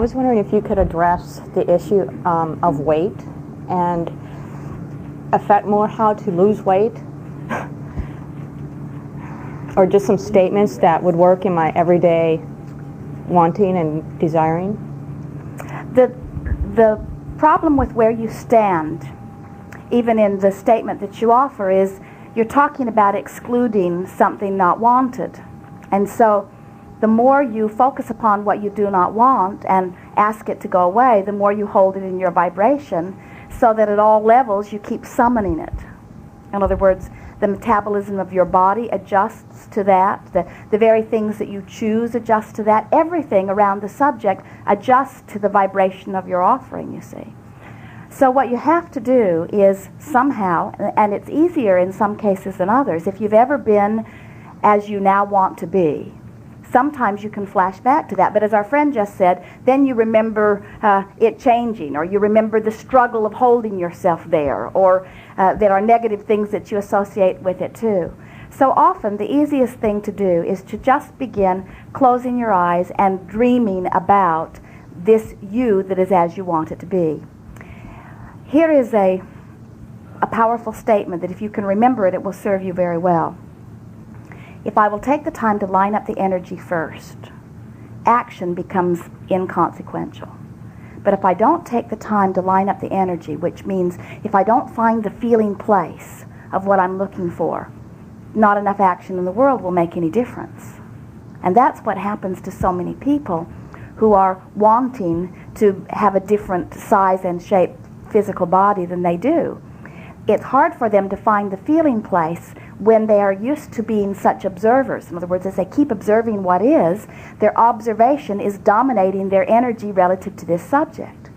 was wondering if you could address the issue of weight and affect more how to lose weight, or just some statements that would work in my everyday wanting and desiring. The problem with where you stand, even in the statement that you offer, is you're talking about excluding something not wanted. And so the more you focus upon what you do not want and ask it to go away, the more you hold it in your vibration, so that at all levels you keep summoning it. In other words, the metabolism of your body adjusts to that. The very things that you choose adjust to that. Everything around the subject adjusts to the vibration of your offering, you see. So what you have to do is somehow, and it's easier in some cases than others, if you've ever been as you now want to be, sometimes you can flash back to that. But as our friend just said, then you remember it changing, or you remember the struggle of holding yourself there, or there are negative things that you associate with it too. So often the easiest thing to do is to just begin closing your eyes and dreaming about this you that is as you want it to be. Here is a powerful statement that if you can remember it, it will serve you very well. If I will take the time to line up the energy first, action becomes inconsequential. But if I don't take the time to line up the energy, which means if I don't find the feeling place of what I'm looking for, not enough action in the world will make any difference. And that's what happens to so many people who are wanting to have a different size and shape physical body than they do. It's hard for them to find the feeling place when they are used to being such observers. In other words, as they keep observing what is, their observation is dominating their energy relative to this subject.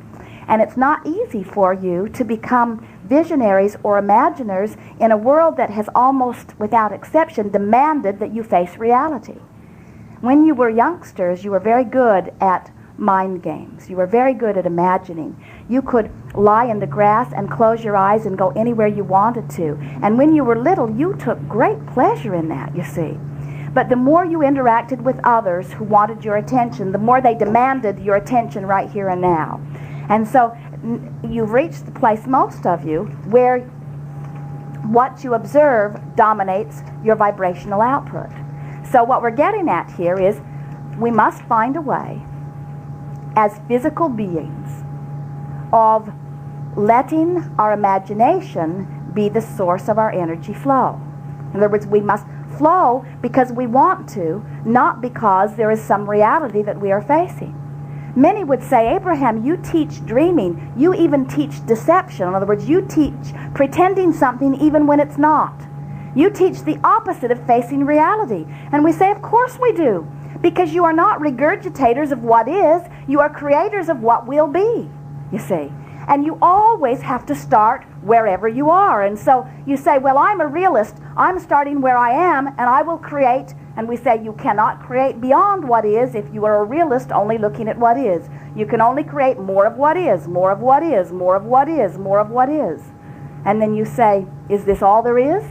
And it's not easy for you to become visionaries or imaginers in a world that has almost without exception demanded that you face reality. When you were youngsters, you were very good at mind games. You were very good at imagining. You could lie in the grass and close your eyes and go anywhere you wanted to. And when you were little, you took great pleasure in that, you see. But the more you interacted with others who wanted your attention, the more they demanded your attention right here and now. And so you've reached the place, most of you, where what you observe dominates your vibrational output. So what we're getting at here is we must find a way as physical beings of letting our imagination be the source of our energy flow. In other words, we must flow because we want to, not because there is some reality that we are facing. Many would say, Abraham, you teach dreaming, you even teach deception. In other words, you teach pretending something even when it's not. You teach the opposite of facing reality. And we say, of course we do. Because you are not regurgitators of what is, you are creators of what will be, you see. And you always have to start wherever you are. And so you say, well, I'm a realist, I'm starting where I am, and I will create. And we say you cannot create beyond what is if you are a realist only looking at what is. You can only create more of what is, more of what is, more of what is, more of what is. And then you say, is this all there is?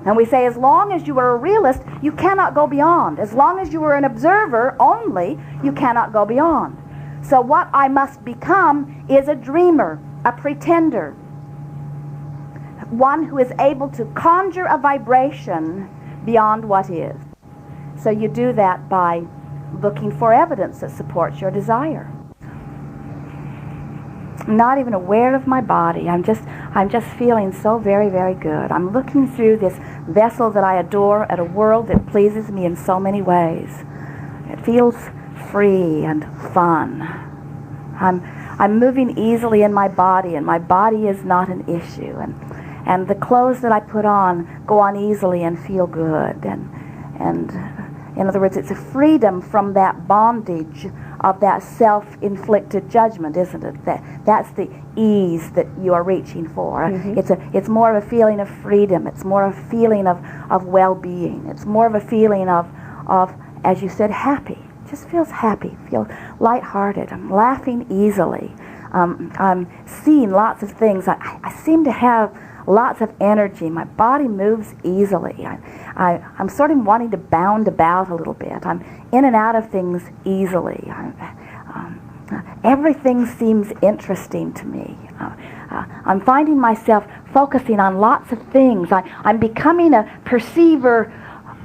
And we say, as long as you are a realist, you cannot go beyond. As long as you are an observer only, you cannot go beyond. So what I must become is a dreamer, a pretender, one who is able to conjure a vibration beyond what is. So you do that by looking for evidence that supports your desire. I'm not even aware of my body. I'm just feeling so very, very good. I'm looking through this vessel that I adore at a world that pleases me in so many ways. It feels free and fun. I'm moving easily in my body, and my body is not an issue. And the clothes that I put on go on easily and feel good. And in other words, it's a freedom from that bondage of that self-inflicted judgment, isn't it? That's the ease that you are reaching for. Mm-hmm. It's more of a feeling of freedom. It's more of a feeling of well-being. It's more of a feeling of, as you said, happy. It just feels happy, feel lighthearted. I'm laughing easily. I'm seeing lots of things. I seem to have lots of energy. My body moves easily. I'm sort of wanting to bound about a little bit. I'm in and out of things easily. everything seems interesting to me. I'm finding myself focusing on lots of things. I'm becoming a perceiver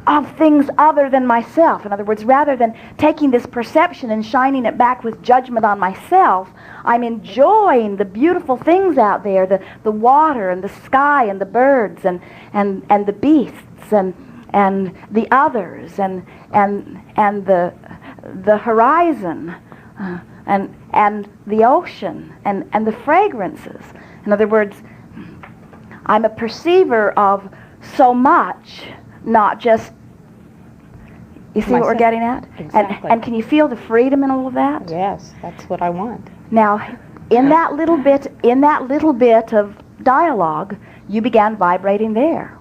of things other than myself. In other words, rather than taking this perception and shining it back with judgment on myself, I'm enjoying the beautiful things out there, the water and the sky and the birds and the beasts and the others and the horizon and the ocean and the fragrances. In other words, I'm a perceiver of so much, not just, you see what we're getting at? Exactly. And can you feel the freedom in all of that? Yes, that's what I want. Now, in that little bit of dialogue, you began vibrating there.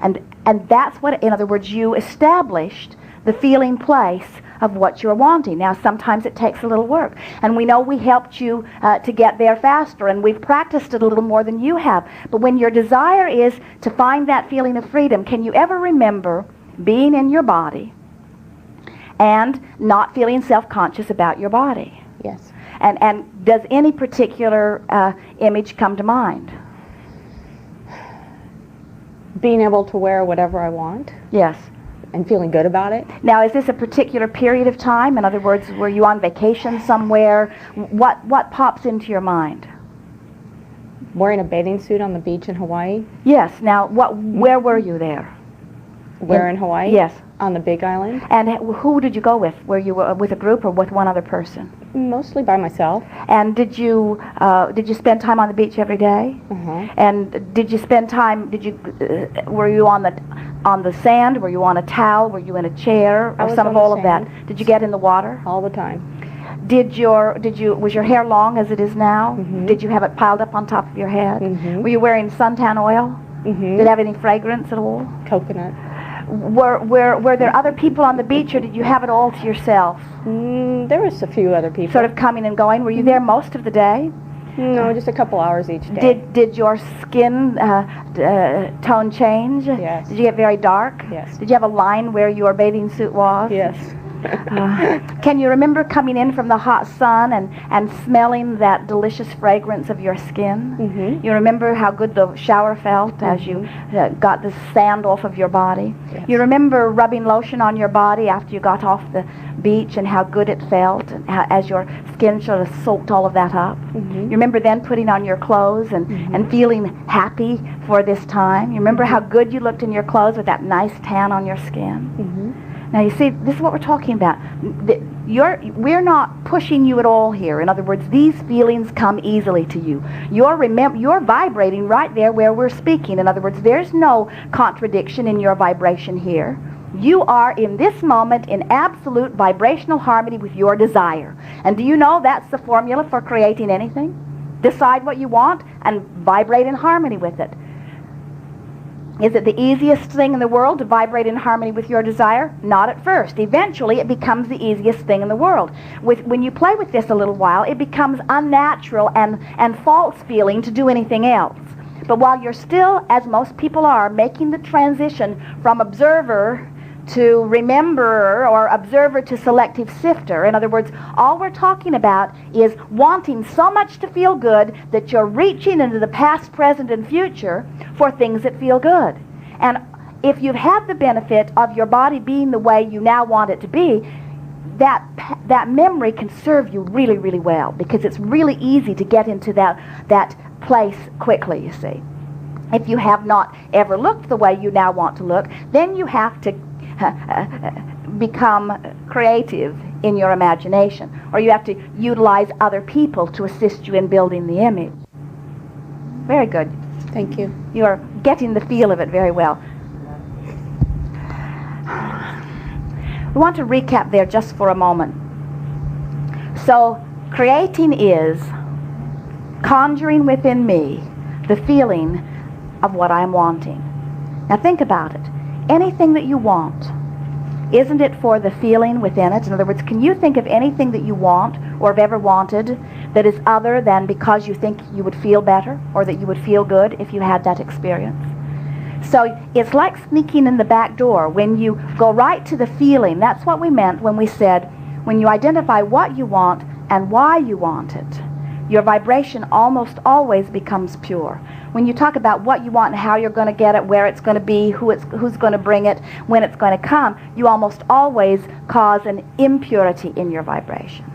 And that's what, in other words, you established the feeling place of what you're wanting. Now, sometimes it takes a little work. And we know we helped you to get there faster, and we've practiced it a little more than you have. But when your desire is to find that feeling of freedom, can you ever remember being in your body and not feeling self-conscious about your body? Yes. And does any particular image come to mind? Being able to wear whatever I want. Yes. And feeling good about it. Now, is this a particular period of time? In other words, were you on vacation somewhere? What pops into your mind? Wearing a bathing suit on the beach in Hawaii. Yes. Now, where were you there? Where in Hawaii? Yes. On the Big Island. And who did you go with? Were you with a group or with one other person? Mostly by myself. And did you spend time on the beach every day? Uh-huh. And did you spend time? Were you on the sand? Were you on a towel? Were you in a chair? Or some of all of that? Did you get in the water? All the time. Was your hair long as it is now? Mm-hmm. Did you have it piled up on top of your head? Mm-hmm. Were you wearing suntan oil? Mm-hmm. Did it have any fragrance at all? Coconut. Were there other people on the beach, or did you have it all to yourself? There was a few other people. Sort of coming and going. Were you there most of the day? No, just a couple hours each day. Did your skin tone change? Yes. Did you get very dark? Yes. Did you have a line where your bathing suit was? Yes. Can you remember coming in from the hot sun and smelling that delicious fragrance of your skin? Mm-hmm. You remember how good the shower felt as you got the sand off of your body? Yes. You remember rubbing lotion on your body after you got off the beach and how good it felt and as your skin sort of soaked all of that up? Mm-hmm. You remember then putting on your clothes and feeling happy for this time? You remember how good you looked in your clothes with that nice tan on your skin? Mm-hmm. Now, you see, this is what we're talking about. We're not pushing you at all here. In other words, these feelings come easily to you. You're vibrating right there where we're speaking. In other words, there's no contradiction in your vibration here. You are, in this moment, in absolute vibrational harmony with your desire. And do you know that's the formula for creating anything? Decide what you want and vibrate in harmony with it. Is it the easiest thing in the world to vibrate in harmony with your desire? Not at first. Eventually, it becomes the easiest thing in the world. When you play with this a little while, it becomes unnatural and false feeling to do anything else. But while you're still, as most people are, making the transition from observer to rememberer or observer to selective sifter. In other words, all we're talking about is wanting so much to feel good that you're reaching into the past, present, and future for things that feel good. And if you've had the benefit of your body being the way you now want it to be, that memory can serve you really, really well, because it's really easy to get into that place quickly, you see. If you have not ever looked the way you now want to look, then you have to become creative in your imagination, or you have to utilize other people to assist you in building the image. Very good. Thank you. You're getting the feel of it very well. We want to recap there just for a moment. So, creating is conjuring within me the feeling of what I'm wanting. Now think about it. Anything that you want, isn't it for the feeling within it? In other words, can you think of anything that you want or have ever wanted that is other than because you think you would feel better or that you would feel good if you had that experience? So it's like sneaking in the back door. When you go right to the feeling, that's what we meant when we said, when you identify what you want, and why you want it, your vibration almost always becomes pure. When you talk about what you want and how you're going to get it, where it's going to be, who's going to bring it, when it's going to come, you almost always cause an impurity in your vibration.